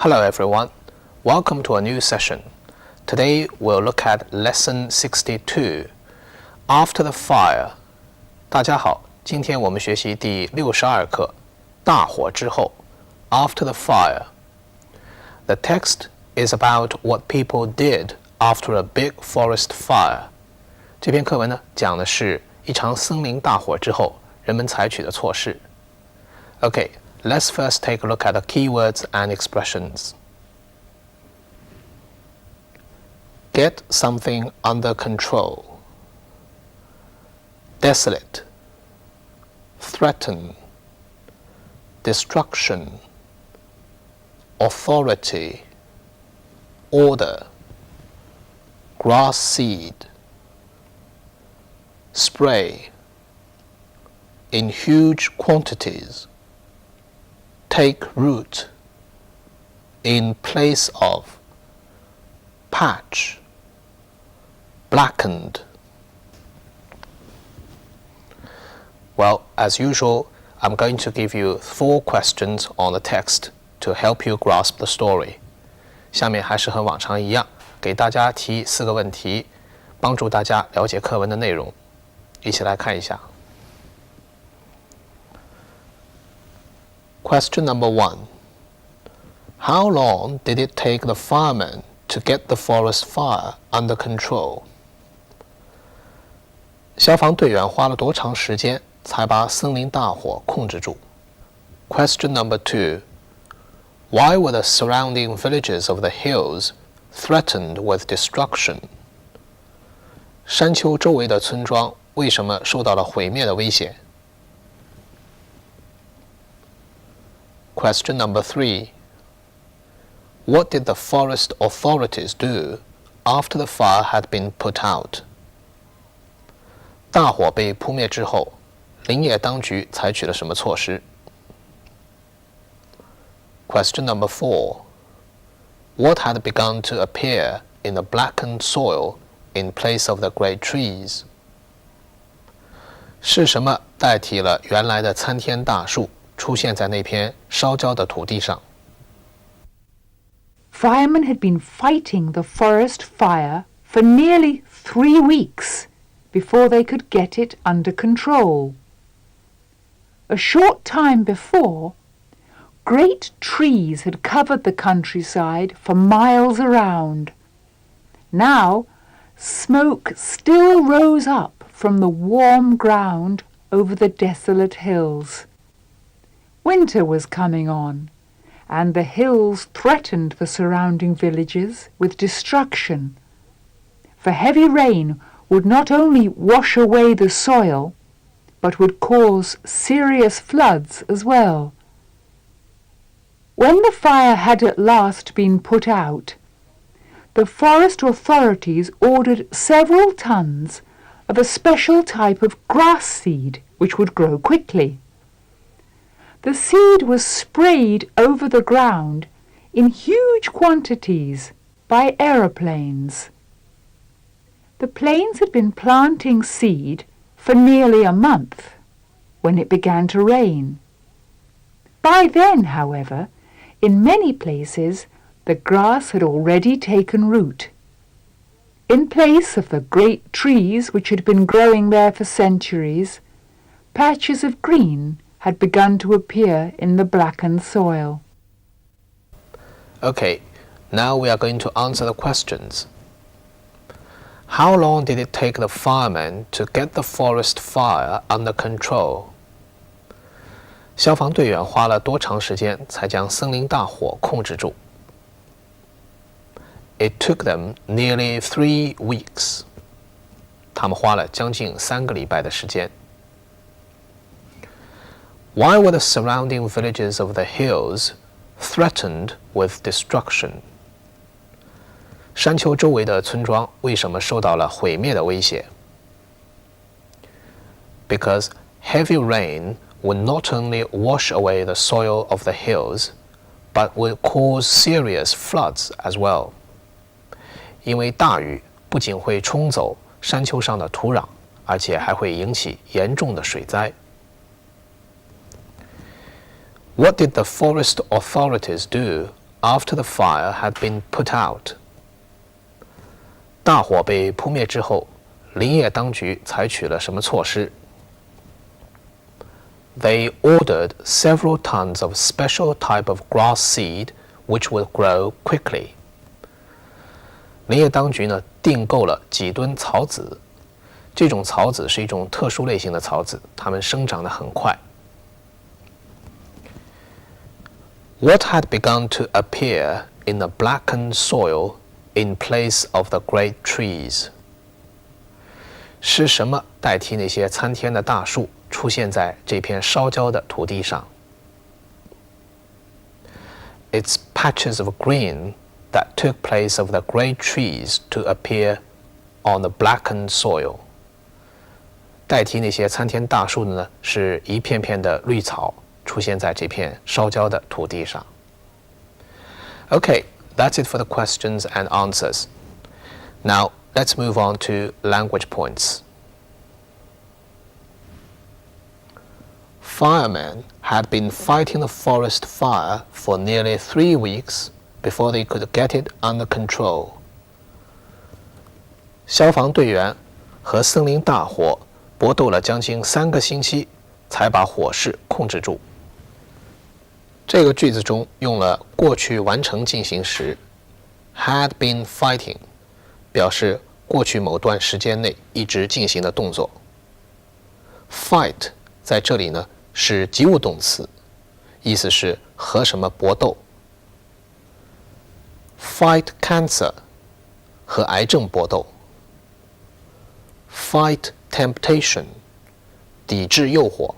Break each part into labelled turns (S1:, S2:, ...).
S1: Hello everyone, welcome to a new session. Today we'll look at lesson 62, After the Fire. 大家好，今天我们学习第62课，大火之后 After the Fire. The text is about what people did after a big forest fire. 这篇课文呢，讲的是一场森林大火之后人们采取的措施。Okay, let's first take a look at the keywords and expressions. Get something under control. Desolate. Threaten. Destruction. Authority. Order. Grass seed. Spray. In huge quantities. Take root. In place of. Patch. Blackened. Well, as usual, I'm going to give you 4 questions on the text to help you grasp the story. 下面还是和往常一样，给大家提4个问题，帮助大家了解课文的内容。一起来看一下。Question number 1. How long did it take the firemen to get the forest fire under control? 消防队员花了多长时间才把森林大火控制住？ Question number 2. Why were the surrounding villages of the hills threatened with destruction? 山丘周围的村庄为什么受到了毁灭的威胁？ Question number 3. What did the forest authorities do after the fire had been put out? 大火被扑灭之后，林业当局采取了什么措施？ Question number 4. What had begun to appear in the blackened soil in place of the great trees? 是什么代替了原来的参天大树，出现在那片烧焦的土地上？
S2: Firemen had been fighting the forest fire for nearly 3 weeks before they could get it under control. A short time before, great trees had covered the countryside for miles around. Now, smoke still rose up from the warm ground over the desolate hills. Winter was coming on, and the hills threatened the surrounding villages with destruction. For heavy rain would not only wash away the soil, but would cause serious floods as well. When the fire had at last been put out, the forest authorities ordered several tons of a special type of grass seed which would grow quickly. The seed was sprayed over the ground in huge quantities by aeroplanes. The planes had been planting seed for nearly a month when it began to rain. By then, however, in many places the grass had already taken root. In place of the great trees which had been growing there for centuries, patches of green had begun to appear in the blackened soil.
S1: Okay, now we are going to answer the questions. How long did it take the firemen to get the forest fire under control? 消防队员花了多长时间才将森林大火控制住？ It took them nearly 3 weeks. 他们花了将近3个礼拜的时间。Why were the surrounding villages of the hills threatened with destruction? 山丘周围的村庄为什么受到了毁灭的威胁？ Because heavy rain would not only wash away the soil of the hills, but would cause serious floods as well. 因为大雨不仅会冲走山丘上的土壤，而且还会引起严重的水灾。What did the forest authorities do after the fire had been put out. 大火被扑灭之后，林业当局采取了什么措施？ They ordered several tons of special type of grass seed which would grow quickly. 林业当局呢订购了几吨草籽，这种草籽是一种特殊类型的草籽，它们生长得很快。What had begun to appear in the blackened soil in place of the great trees? 是什么代替那些参天的大树出现在这片烧焦的土地上？ It's patches of green that took place of the great trees to appear on the blackened soil. 代替那些参天大树的呢，是一片片的绿草出现在这片烧焦的土地上。Okay, that's it for the questions and answers. Now, let's move on to language points. Firemen had been fighting the forest fire for nearly 3 weeks before they could get it under control. 消防队员和森林大火搏斗了将近3个星期，才把火势控制住。这个句子中用了过去完成进行时 had been fighting， 表示过去某段时间内一直进行的动作。Fight 在这里呢是及物动词，意思是和什么搏斗。Fight cancer 和癌症搏斗。Fight temptation 抵制诱惑。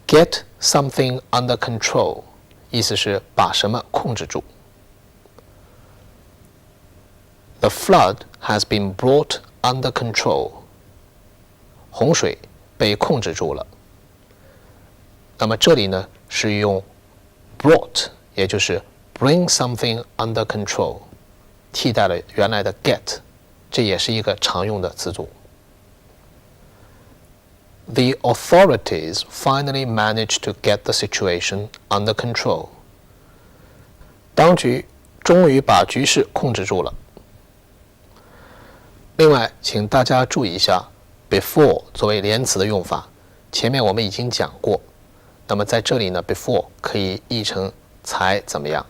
S1: Get something under control 意思是把什么控制住。The flood has been brought under control. 洪水被控制住了。那么这里呢是用 brought， 也就是 bring something under control， 替代了原来的 get， 这也是一个常用的词组。The authorities finally managed to get the situation under control. 当局终于把局势控制住了。另外，请大家注意一下 before 作为连词的用法，前面我们已经讲过。那么在这里呢 ，before 可以译成才怎么样。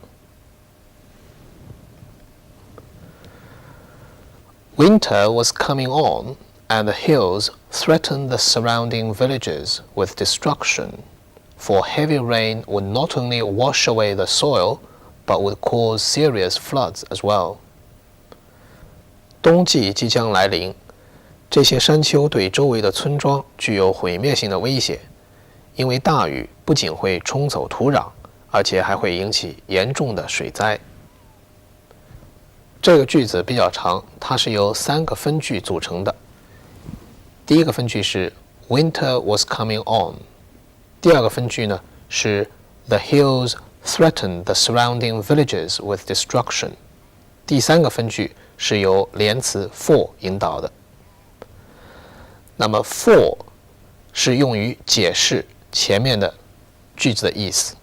S1: Winter was coming on, and the hills threatened the surrounding villages with destruction, for heavy rain would not only wash away the soil, but would cause serious floods as well. 冬季即将来临，这些山丘对周围的村庄具有毁灭性的威胁，因为大雨不仅会冲走土壤，而且还会引起严重的水灾。这个句子比较长，它是由3个分句组成的。第一个分句是 Winter was coming on， 第二个分句呢是 The hills threatened the surrounding villages with destruction， 第三个分句是由连词 for 引导的。那么 for 是用于解释前面的句子的意思，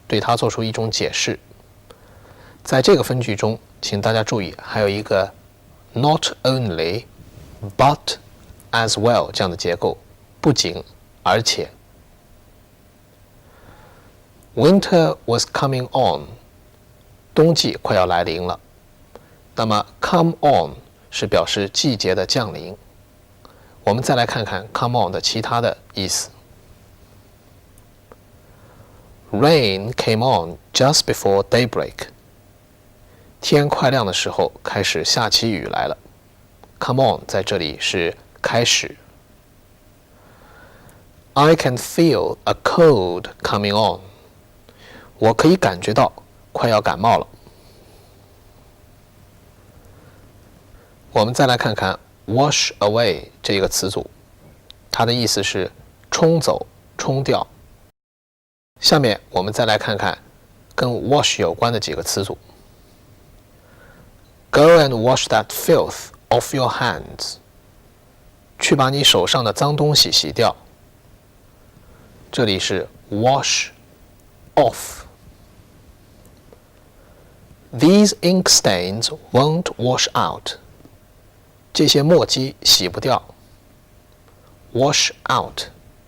S1: 对它做出一种解释。在这个分句中，请大家注意，还有一个 not only but as well 这样的结构，不仅而且。Winter was coming on， 冬季快要来临了。那么 come on 是表示季节的降临。我们再来看看 come on 的其他的意思。Rain came on just before daybreak。天快亮的时候开始下起雨来了。Come on 在这里是开始。I can feel a cold coming on。我可以感觉到快要感冒了。我们再来看看 wash away 这个词组，它的意思是冲走、冲掉。下面我们再来看看跟 wash 有关的几个词组。Go and wash that filth off your hands。去把你手上的脏东西洗掉。这里是 wash off. These ink stains won't wash out. 这些墨迹洗不掉。Wash out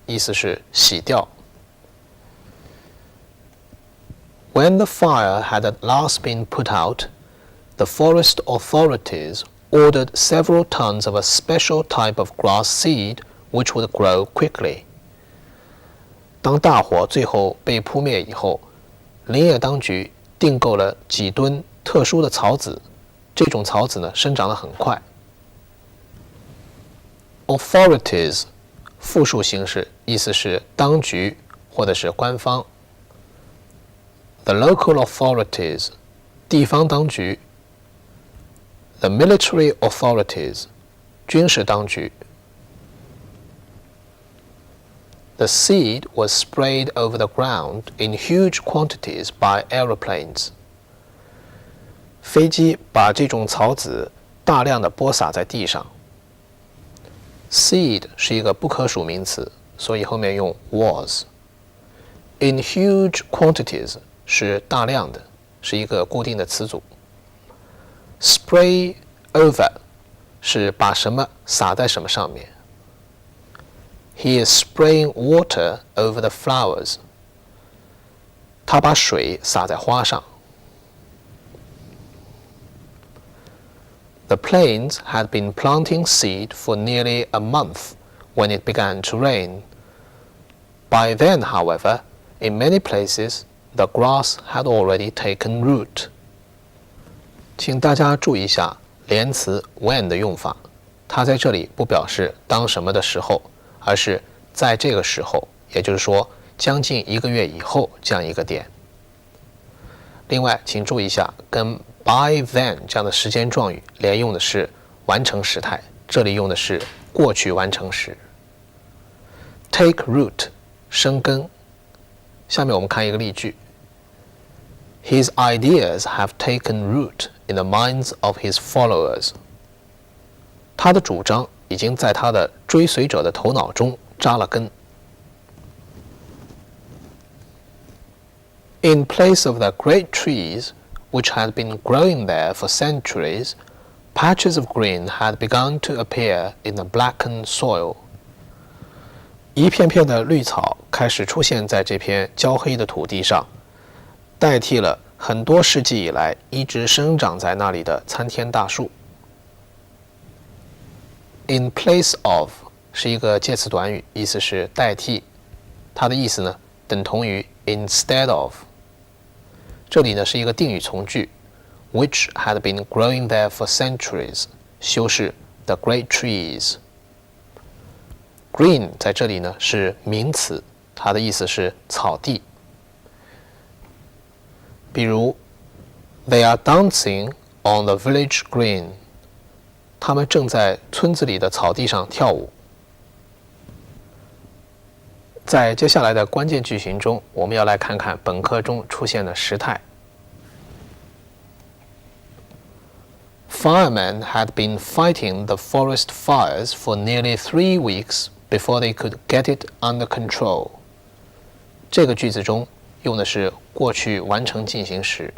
S1: 意思是洗掉。When the fire had at last been put out, the forest authorities ordered several tons of a special type of grass seed which would grow quickly. 当大火最后被扑灭以后，林业当局订购了几吨特殊的草籽，这种草籽呢生长得很快。Authorities 复数形式，意思是当局或者是官方。The local authorities 地方当局。The military authorities 军事当局。The seed was sprayed over the ground in huge quantities by aeroplanes. 飞机把这种草籽大量的播撒在地上。Seed 是一个不可数名词，所以后面用 was. In huge quantities 是大量的，是一个固定的词组。Spray over 是把什么撒在什么上面。He is spraying water over the flowers. 他把水洒在花上。The plains had been planting seed for nearly a month when it began to rain. By then, however, in many places, the grass had already taken root. 请大家注意一下连词 when 的用法，它在这里不表示当什么的时候，而是在这个时候，也就是说将近1个月以后这样一个点。另外，请注意一下，跟 by then 这样的时间状语连用的是完成时态，这里用的是过去完成时。Take root 生根。下面我们看一个例句。His ideas have taken root in the minds of his followers. 他的主张已经在他的追随者的头脑中扎了根。In place of the great trees, which had been growing there for centuries, patches of green had begun to appear in the blackened soil. 一片片的绿草开始出现在这片焦黑的土地上，代替了很多世纪以来一直生长在那里的参天大树。In place of 是一个介词短语，意思是代替，它的意思呢等同于 instead of。这里呢是一个定语从句 ，which had been growing there for centuries， 修饰 the great trees。Green 在这里呢是名词，它的意思是草地。比如 ，They are dancing on the village green。他们正在村子里的草地上跳舞。在接下来的关键句型中，我们要来看看本课中出现的时态。Firemen had been fighting the forest fires for nearly 3 weeks before they could get it under control. 这个句子中用的是过去完成进行时。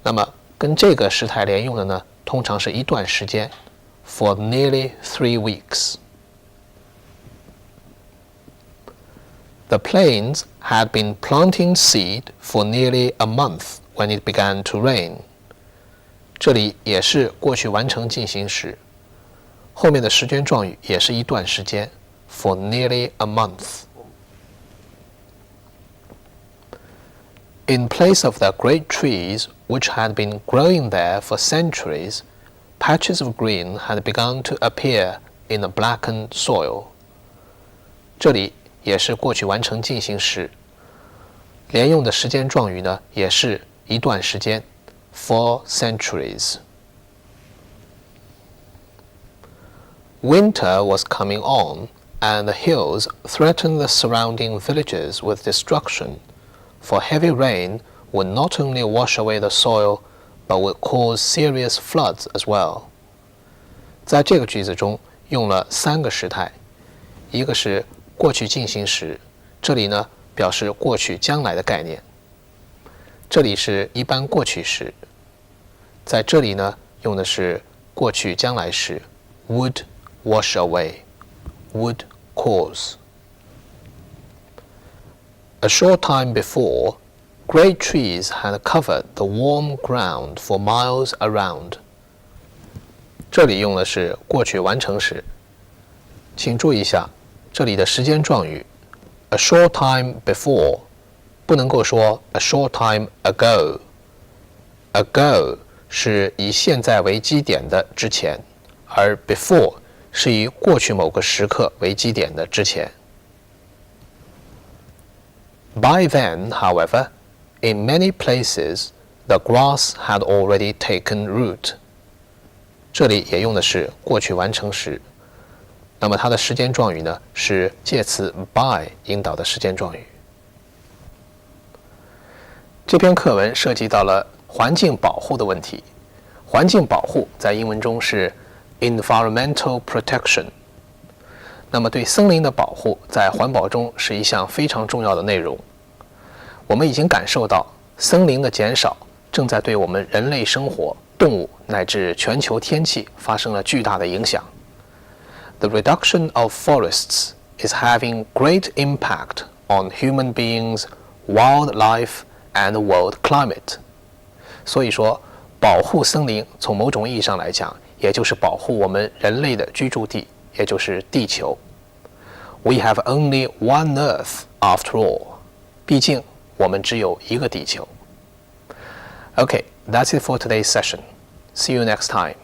S1: 那么跟这个时态连用的呢，通常是一段时间 for nearly 3 weeks. The plains had been planting seed for nearly a month when it began to rain. 这里也是过去完成进行时，后面的时间状语也是一段时间 for nearly a month. In place of the great trees which had been growing there for centuries, patches of green had begun to appear in the blackened soil. 这里也是过去完成进行时，连用的时间状语呢也是一段时间 for centuries. Winter was coming on, and the hills threatened the surrounding villages with destruction, for heavy rain would not only wash away the soil, but would cause serious floods as well. 在这个句子中用了3个时态，一个是过去进行时，这里呢表示过去将来的概念。这里是一般过去时，在这里呢用的是过去将来时 would wash away, would cause. A short time before, great trees had covered the warm ground for miles around. 这里用的是过去完成时，请注意一下这里的时间状语 a short time before 不能够说 a short time ago. Ago 是以现在为基点的之前，而 before 是以过去某个时刻为基点的之前。By then, however, in many places, the grass had already taken root. 这里也用的是过去完成时，那么它的时间状语呢是介词 by 引导的时间状语。这篇课文涉及到了环境保护的问题。环境保护在英文中是 environmental protection。那么对森林的保护在环保中是一项非常重要的内容。我们已经感受到森林的减少正在对我们人类生活、动物乃至全球天气发生了巨大的影响。The reduction of forests is having great impact on human beings, wildlife, and the world climate. 所以说，保护森林从某种意义上来讲，也就是保护我们人类的居住地，也就是地球。We have only one Earth after all. 毕竟我们只有一个地球。Okay, that's it for today's session. See you next time.